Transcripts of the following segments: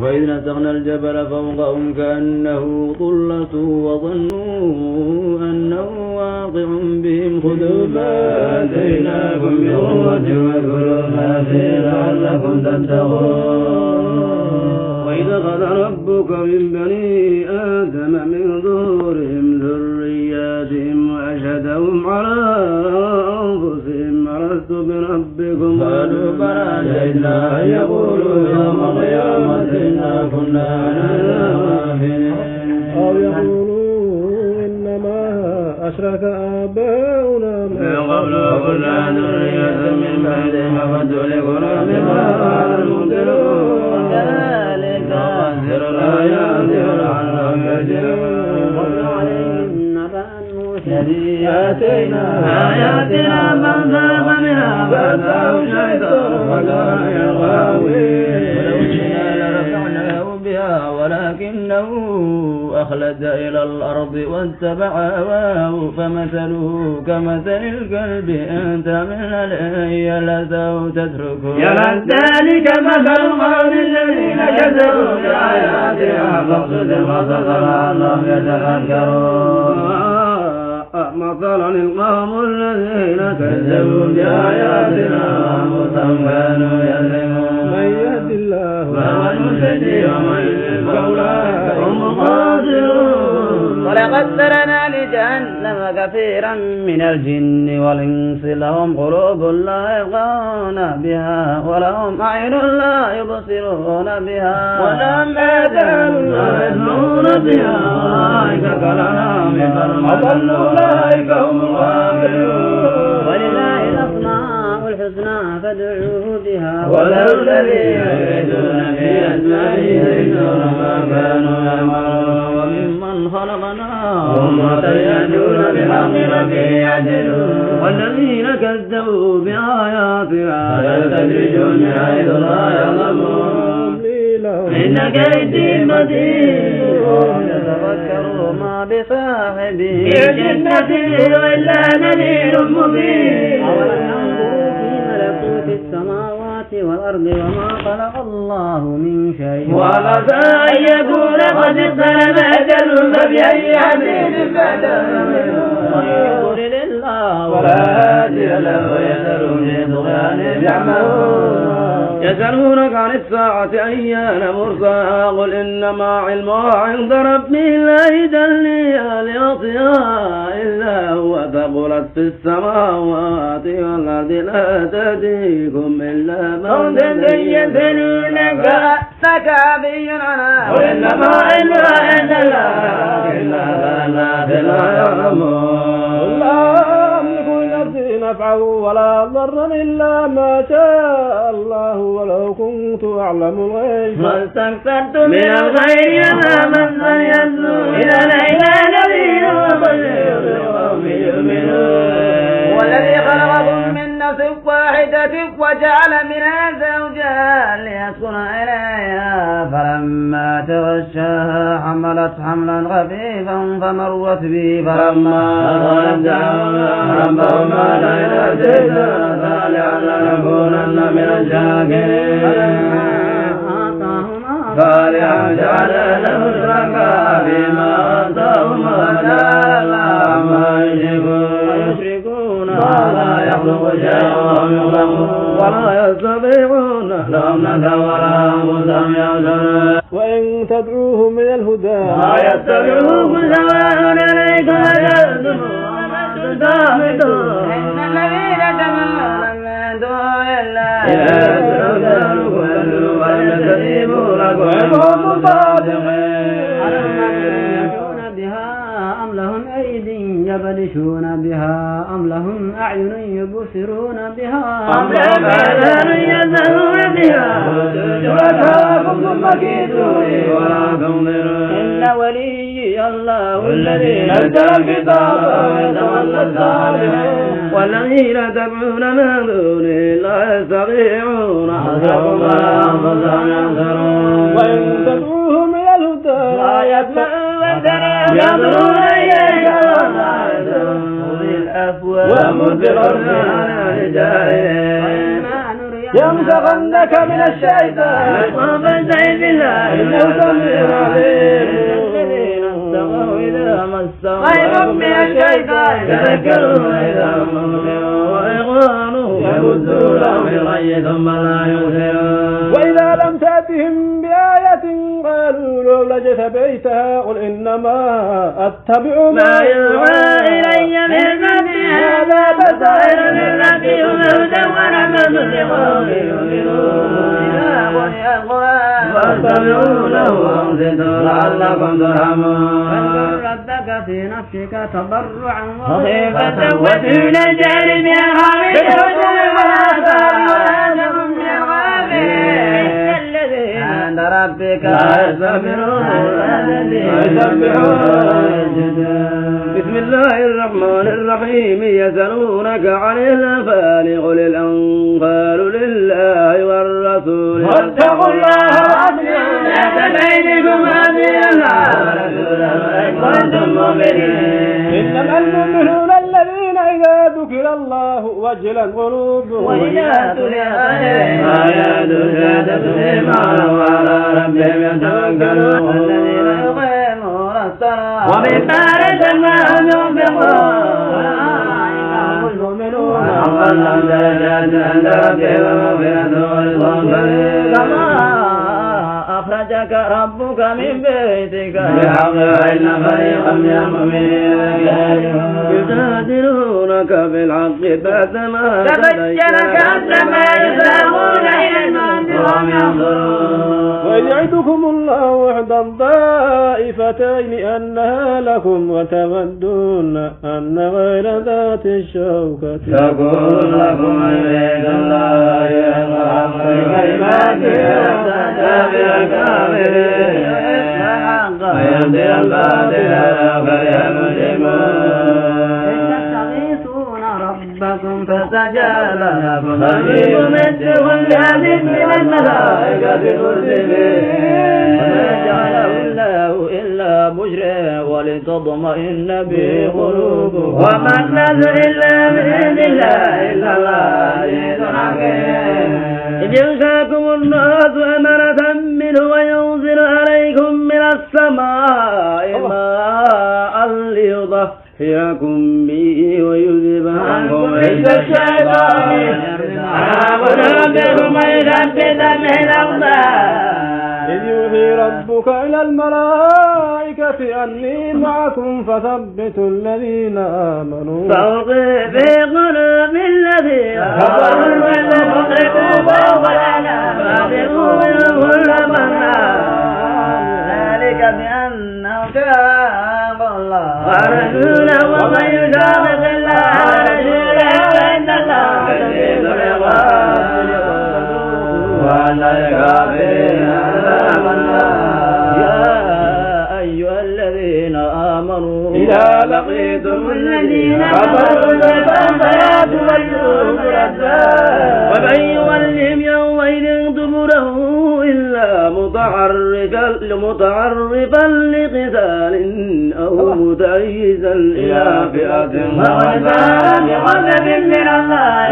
وإذ نزغنا الجبل فوقهم كأنه ظلة وظنوا أنه واقع بهم خذوا ما آتيناكم بقوة واذكروا ما فيه لعلكم تتقون. وإذ أخذ ربك من بني آدم من ظهورهم ذرياتهم وأشهدهم على أنفسهم ألست بربكم قالوا بلى شهدنا أن يقولوا يوم القيامة إنا كنا عن غافلين أو يقولوا إنما أشرك آباؤنا من قبل وكنا ذرية من بعدهم أفتهلكنا بما فعل المبطلون كذلك نفسر الآيات ولعلهم يرجعون. واتل عليهم نبأ نوح الذي آتيناه آياتنا فانسلخ منها فأتبعه الشيطان فكان من الغاوين. ولو شئنا لرفعناه بها ولكنه أخلد إلى الأرض واتبع هواه فمثله كمثل الكلب إن تحمل عليه يلهث أو تتركه يلهث ذلك مثل القوم الذين كذبوا بآياتنا فاقصد القصص لعلهم يتفكرون. مثلا القوم الذين كذبوا بآياتنا أنفسهم كانوا يظلمون. من يهد الله فهو المهتدي ومن يضلل فأولئك هم الخاسرون. ولقد ذرأنا لجهنم كثيرا من الجن والإنس لهم قلوب لا يفقهون بها ولهم أعين لا يبصرون بها ولهم آذان لا يسمعون بها أولئك كالأنعام بل أضل أولئك هم الغافلون. ولله الأسماء الحسنى فادعوه بها وذروا الذين يلحدون في أسمائه يجزون ما كانوا يعملون. وممن خلقنا أمة يهدون بحق ربهم يعدلون. والذين كذبوا بآياتنا سنستدرجهم من حيث لا يعلمون إن كيدي متين. يتفكروا ما بصاحبه من جنة إلا نذير مبين. أولم ينظروا في ملكوت السماوات والأرض وما خلق الله من شيء وعسى أن يكون قد اقترب أجلهم فبأي حديث بعده يقول لله ولا هادي له ويذرهم في طغيانهم يعمهون. يسألونك عن الساعة أيان مرساها قل إنما علمها عند ربي لا يجليها لوقتها إلا هو ثقلت في السماوات والأرض لا تأتيكم إلا بغتة. يسألونك أنك عبي عنها قل إنما علمها عند الله إلا لا يعلمون. نفعه ولا ضرا إلا ما شاء الله ولو كنت أعلم الغيب ما استكثرت من الخير ما من يسلو إلى نذير وبشير لقوم يؤمنون. والذي خلقكم من نفس واحدة وجعل منها زوجها ليسكن إليها فلما تغشاها حملت حملا خفيفا فمرت به فلما أضلت ربهما لئن آتيتنا لنكونن من الشاكرين. صالحا جعل له شركاء فيما آتاهما تعالى عما يشركون ما لا يخلق شيئا وهم يخلقون ولا يستطيعون لهم نفعا ولا أنفسهم يعلمون. وإن تدعوهم إلى الهدى لا يتبعوكم سواء عليكم أجلتم إن الذين تمنون من دون الله ويستجيبوا لكم وهم صادقين. يمشون بها أم لهم أيدي يبطشون بها أم لهم أعين يبصرون بها أم لهم آذان يسمعون بها شركاءكم ثم كيدوني ولا تنظرون. إن وليي الله الذي نزل الكتاب ويتولى الصالحين. والذين تدعون من دونه لا يستطيعون حسبهم ولا أنفسهم ينصرون. وإن تدعوهم إلى الهدى لا يسمعون ينظرون إليك ولا يسمعون بالأفواه ومدبرون عن الجاهلين. ينزغنك من الشيطان فاستعذ بالله الذين اتقوا إذا مسهم غير من الشيطان يذكرون إذا مبصرون وإخوانهم يمدونهم في الغي ثم لا يغفرون وإذا لم تأتهم بآية قالوا لولا جتبيتها قل إنما أتبع ما يوحى إلي من ربي هذا بصائر من ربي وهدى ورحمة لقوم يؤمنون فاتبعوا له وانصتوا لعلكم ترحمون واذكر ربك في نفسك تضرعا وخيفة ودون الجهل بأرحام عند ربك بسم الله الرحمن الرحيم يسألونك عن الأنفال قل الأنفال لله والرسول واتقوا الله وأطيعوا ذات بينكم وأطيعوا الله ورسوله إن كنتم مؤمنين إنما المؤمنون الذين إذا ذكر الله وجلت قلوبهم وإذا تليت عليهم آياته زادتهم إيمانا وعلى ربهم يتوكلون والذين يقيمون الصلاة ومما رزقناهم ينفقون أولئك هم المؤمنون حقا لهم درجات عند ربهم ومغفرة ورزق كريم كما أخرجك ربك من بيتك بالحق وإن فريقا من المؤمنين يجادلونك بالحق بعدما تبين كأنما يساقون إلى الموت وهم ينظرون ويعدكم الله إحدى الطائفتين أنها لكم وتودون أن غير ذات الشوكة تكون لكم عبيد الله يرحم بكلماته وتتابع الكافرين ويهدي الباطل فيمسكون ربكم فاستجاب لكم فليمدكم بألف من الملائكة مسلمين وما جعله الله إلا بشرى ولتطمئن به قلوبكم وما النصر إلا من عند الله إن الله عزيز حكيم إذ يغشاكم الناس أمنة منه وينزل عليكم من السماء ماء ليطهركم به ويذهب عنكم رجز الشيطان على قلوبكم ويثبت به الأقدام إذ يوحي ربك إلى الملائكة أني معكم فثبتوا الذين آمنوا فألقي في قلوب الذين كفروا العلم فاضربوا فوق الأعناق واضربوا منهم كل بنان ذلك بأنه شاق الله ورسوله ومن يشاقق الله ورسوله فإن الله شديد العقاب وأن الكافرين عذاب النار يا أيها الذين آمنوا إذا لقيتم الذين كفروا فياتوا ومن يولهم يومئذ دبره إلا متعرفا لقتال أو متحيزا إلى فئة فقد باء بغضب من الله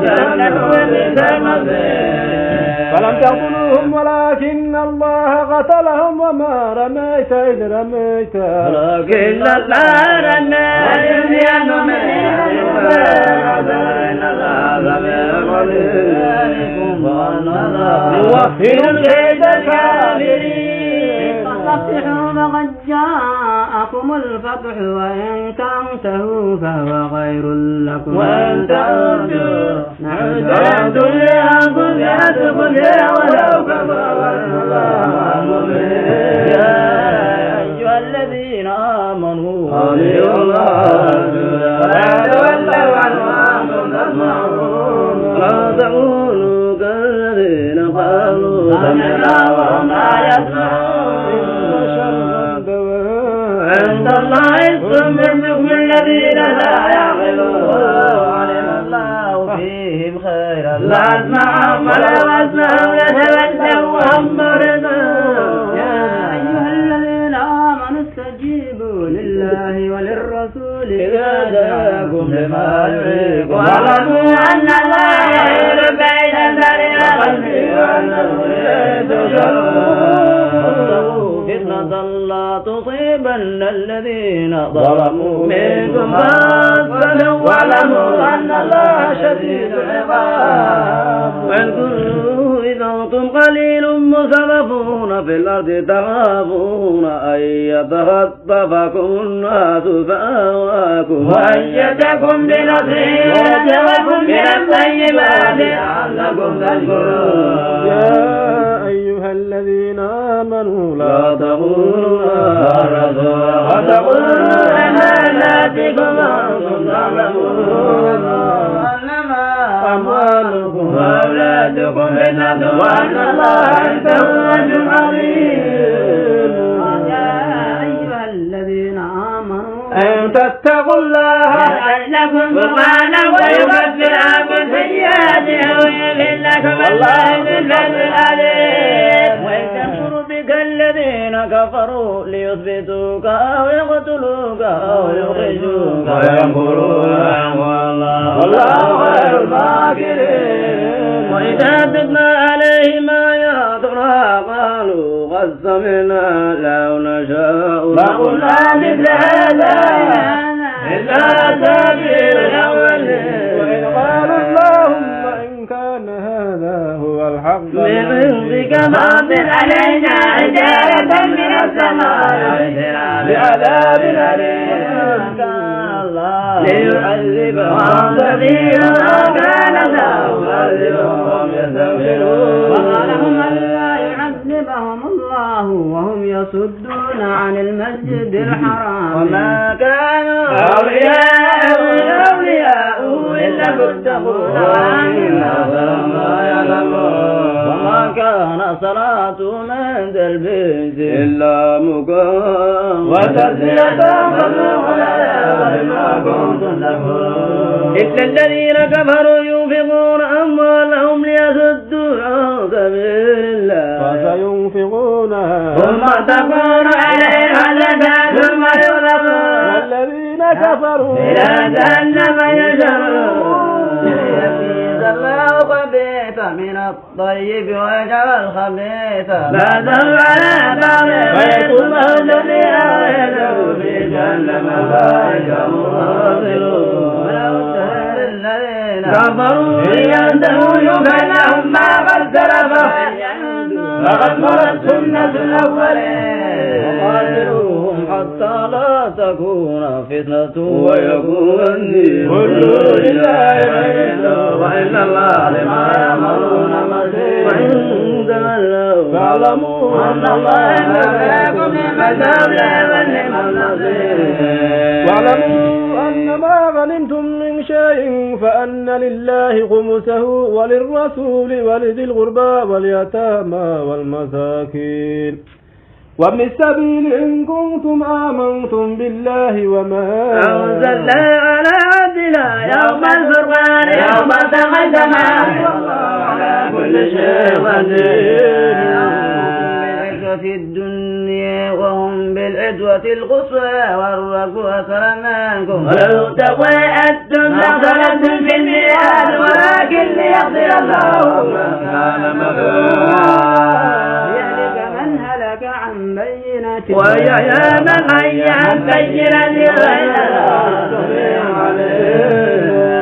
جهنم وبئس المصير فلم تقتلوهم ولكن الله قتلهم وما رميت إذ رميت ولكن الله رمى إذ يرمي إن الله سميع قدير يوفر كيد الكافرين فاصبحوا فقد جاءكم الفتح وإن تنتهوا فهو خير لكم وإن تعودوا نعود لأنفسكم ولو كفر الله يا أيها الذين آمنوا أطيعوا الله ولا تولوا عنه وأنتم تسمعون لا تكونوا كالذين قالوا سمعنا وهم لا يسمعون عند الله السم الحكم الذين لا يعقلون علم الله فيهم خيرا لا أسمعهم ولو أسمعوا لتولوا وهم معرضون يا أيها الذين آمنوا استجيبوا لله وللرسول إذا جاءكم لما يحييكم واعلموا أن الله يحول بين المرء وقلبه وأنه إليه تحشرون فتنة لا تصيبن الذين ظلموا منكم خاصة واعلموا أن الله شديد العقاب. واذكروا إذا أنتم قليل مستضعفون في الأرض تخافون أن يتخطفكم الناس فآواكم وأيدكم بنصره ورزقكم من الطيبات لعلكم تشكرون. يا أيها الذين آمنوا لا تقولوا الرسول وتقولوا أماناتكم وأنتم تعلمون أموالكم وأولادكم فتنة وأن الله عنده أجر عظيم. يا أيها الذين آمنوا أن تتقوا الله يجعل لكم فرقانا ويكفر عنكم سيئاتكم ويغفر لكم والله ذو الفضل العظيم. وإن يمكر بك الذين كفروا ليثبتوك أو يقتلوك أو يخرجوك ويمكرون والله خير الماكرين. وإذا تتلى عليهم آياتنا قالوا قد سمعنا لو نشاء لقلنا مثل هذا إلا سبيل الأولين. وإن قالوا اللهم إن كان هذا هو الحق من عندك فأمطر علينا حجارة من السماء بعذاب أليم ليعذبهم كثيرا كان الله معذبهم يستغفرون. وقالهم ألا يعذبهم الله وهم يصدون عن المسجد الحرام وما كانوا أولياء إلا المتقون ما يعلمون. وما كان صلاتهم عند البيت إلا مكاء وتسلية بما كنتم تكفرون. إلا الذين كفروا ينفقون أموالهم ليصدوا عن سبيل الله فسينفقونها ثم تكون عليها زكاة ثم يغلقون والذين كفروا إلى جهنم يحشرون. يميز الله الخبيث من الطيب ويجعل الخبيث بعدهم على بعض ويكون الذي آيته في جهنم فيجعلون. ولو ترى الذين كفروا ينتهوا يغفر لهم ما قد سلف فقد مرت سنة الأولين. وقاتلوهم حتى لا تكون فتنة ويكون الدين كله لله وإن الله لما يأمرون مزيد. وإن تولوا فاعلموا أن الله مولاكم نعم المولى ونعم النصير. واعلموا أن ما غنمتم من شيء فأن لله خمسه وللرسول ولذي القربى واليتامى والمساكين وابن السبيل إن كنتم آمنتم بالله وما أنزلنا على عبدنا يوم الفرقان يوم التقى الجمعان والله على كل شيء قدير. في الدنيا وهم بالعدوة القصوى والركوة أسر منكم ولو توعدتم لخلفتم في الميعاد ولكن ليقضي الله ما كان مفعولا. يهلك من هلك عن بينة ويحيى من حي عن بينة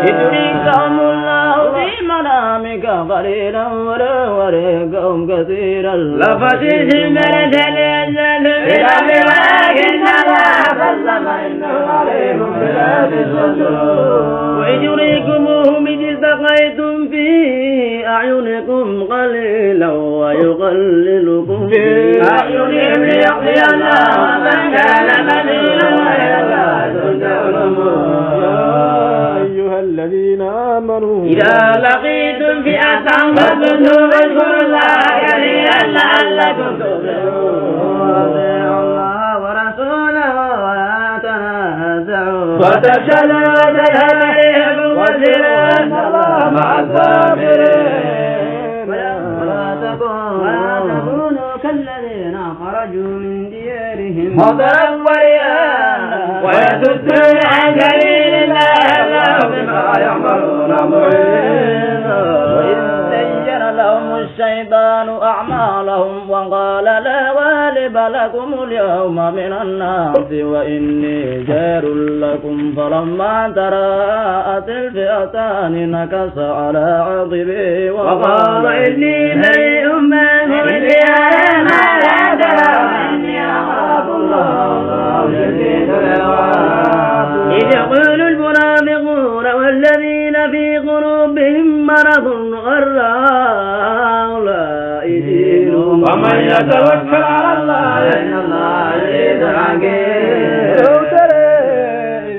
يدريكهم الله في منامك قليلا وريقهم كثيرا لفتهم برسل يزل في الأمر ولكن الله سلم إنه عليكم بذات الصدور. ويجريكموهم إذ التقيتم في أعينكم قليلا ويقللكم في أعينهم ليقضي الله من كان مدينا ويكاد تعلمون. أيها الذين آمنوا إذا لقيتم فئة فاثبتوا واذكروا الله كثيرا لعلكم تفلحون. أطيعوا الله ورسوله ولا تنازعوا وتفشلوا وتذهب ريحكم واصبروا إن الله مع الصابرين. ولا تكونوا كالذين خرجوا من ديارهم بطرا ورئاء ويصدون عن سبيل الله الله بما يعملون محيط. وإذ زين لهم الشيطان أعمالهم وقال لا غالب لكم اليوم من الناس وإني جار لكم فلما تراءت الفئتان نكص على عقبه وقال إني بريء منكم إني أرى ما لا ترى إني أخاف الله شديد العقاب إذ يقول المنافقون والذين في قلوبهم مرض غر هؤلاء دينهم ومن يتوكل على الله إن الله عزيز حكيم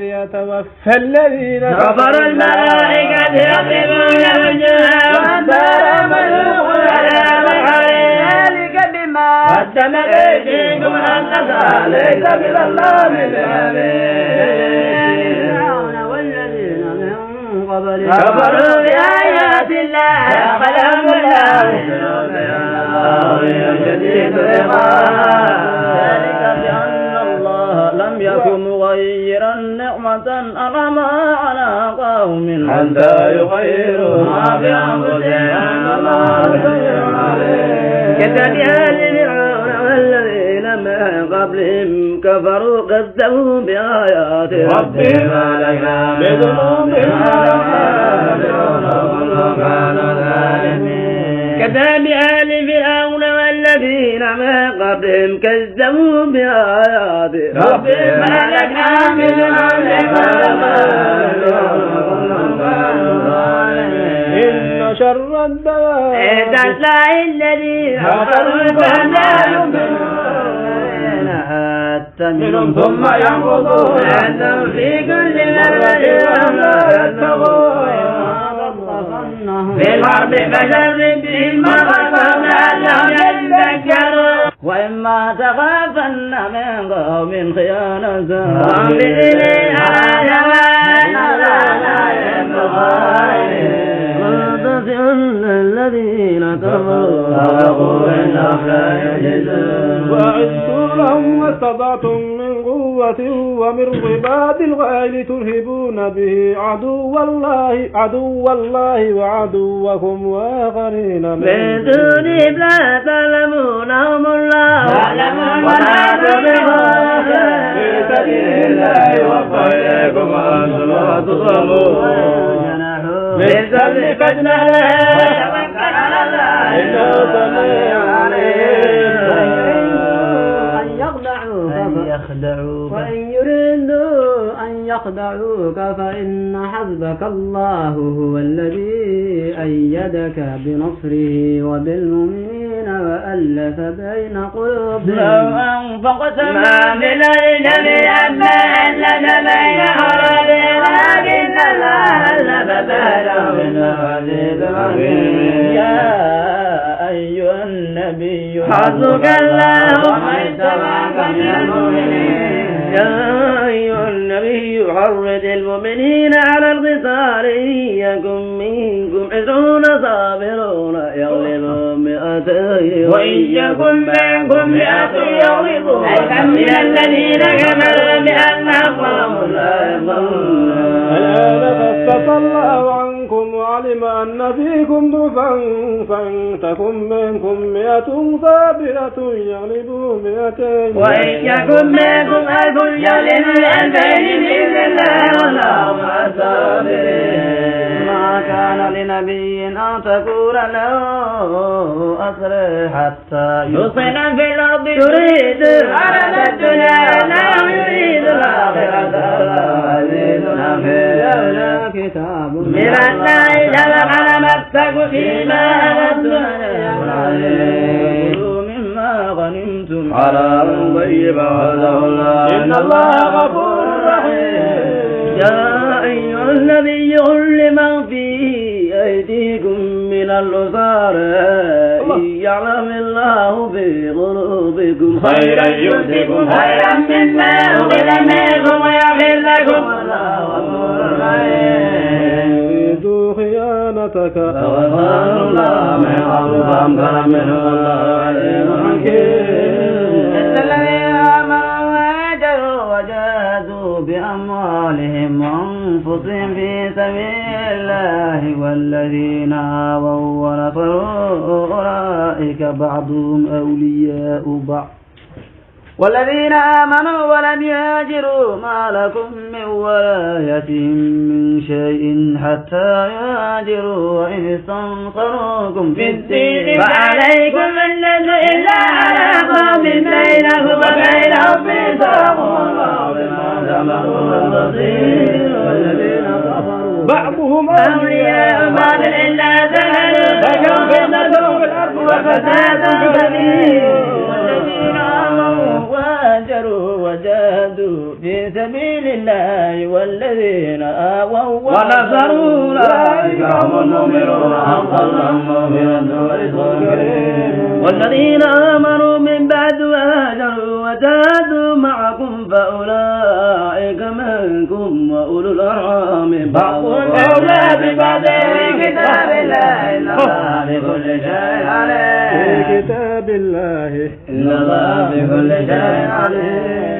يتوفى الذين كفروا الملائكة يضربون وجوههم والدار ملوك على ذلك بما قدمت أيديكم أن ذلك من الله فرعون والذين من قبلهم كفروا بآيات الله فلهم الله شديد العقاب ذلك بأن الله لم يكن مغيرا نعمة أنعمها على قوم حتى يغيروا ما بأنفسهم كذب آل فرعون والذين من قبلهم كفروا كذبوا بآيات ربهم بذنوبهم كذب آل فرعون والذين من قبلهم كذبوا بآيات ربهم فأهلكناهم إن شر الدواب الذين كفروا فأهلكناهم منهم ثم ينقضون عندهم في كل مرة ولا يتقون في الأرض فشرد بهم مرة لعلهم يذكرون وإما تخافن من قوم خيانة فانبذ إليها جوان لا ينبغي وتصلن الذين كفروا ويقول إنهم لا يجدون وأعدوا لهم ما استطعتم من قوة ومن رباط الخيل ترهبون به عدو الله وعدوكم وآخرين من دونهم لا تعلمونهم الله يعلمون ولا تبغون في سبيل الله يوفى إليكم وأنتم لا تظلمون بالذل فاجنح له وتوكل على الله إنه سميع عليم وإن يريدوا أن يخدعوك فإن حسبك الله هو الذي أيدك بنصره وبالمؤمنين وألف بين قلوبهم لو أنفقت ما في الأرض جميعا ألف بين قلوبهم لكن الله ألف بينهم إنه عزيز حكيم يا أيها النبي حسبك الله ومن اتبعك من المؤمنين يا أيها النبي حرض المؤمنين على القتال إن يكن منكم 20 صابرون يغلبوا 200 وإن يكن منكم 100 يغلبوا ألفا من الذين كفروا بأنهم قوم لا يفقهون الآن خفف الله عنكم وعلم أن فيكم ضعفا فإن تكن منكم 100 صابرة يغلبوا 200 وإن يكن منكم 1000 يغلبوا 2000 بإذن الله والله مع الصابرين ما كان لنبي أن تكون له أسر حتى يصن في الأرض يريد عرض الدنيا لا يريد الآخرة عزيز حكيم كتاب من الله سبق لمسك فيما أخذتم مما غنمتم حلالا طيبا وله الله إن الله غفور رحيم يا أيها النبي قل لمن في أيديكم من الأسارى إن يعلم الله في قلوبكم خيرا يؤتكم خيرا مما أخذ منكم ويغفر لكم والله غفور رحيم يريدوا خيانتك فغفر الله من قبل فأمكن منه والله عليم حكيم إن الذين آمنوا وهاجروا وجاهدوا بأموالهم وأنفسهم في سبيل الله والذين آووا كفروا أولئك بعضهم أولياء بعض والذين آمنوا ولم يهاجروا ما لكم من ولايتهم من شيء حتى يهاجروا وإن استنصروكم في الدين فعليكم النصر إلا على قوم بينكم وبينهم ميثاق الله بما تمرون البصير والذين كفروا بعضهم أولياء بعض إلا زهروا فكم فتنة في الأرض وفساد كبير والذين آمنوا وهاجروا وجاهدوا في سبيل الله والذين آووا ونصروا أولئك هم المؤمنون حقا لهم مغفرة ورزق كريم والذين آمنوا من بعد وهاجروا وجاهدوا معكم فأولئك منكم وأولو الأرحام بعضهم أولى ببعض في كتاب الله إن الله بكل شيء عليم في كتاب الله إن الله بكل شيء عليم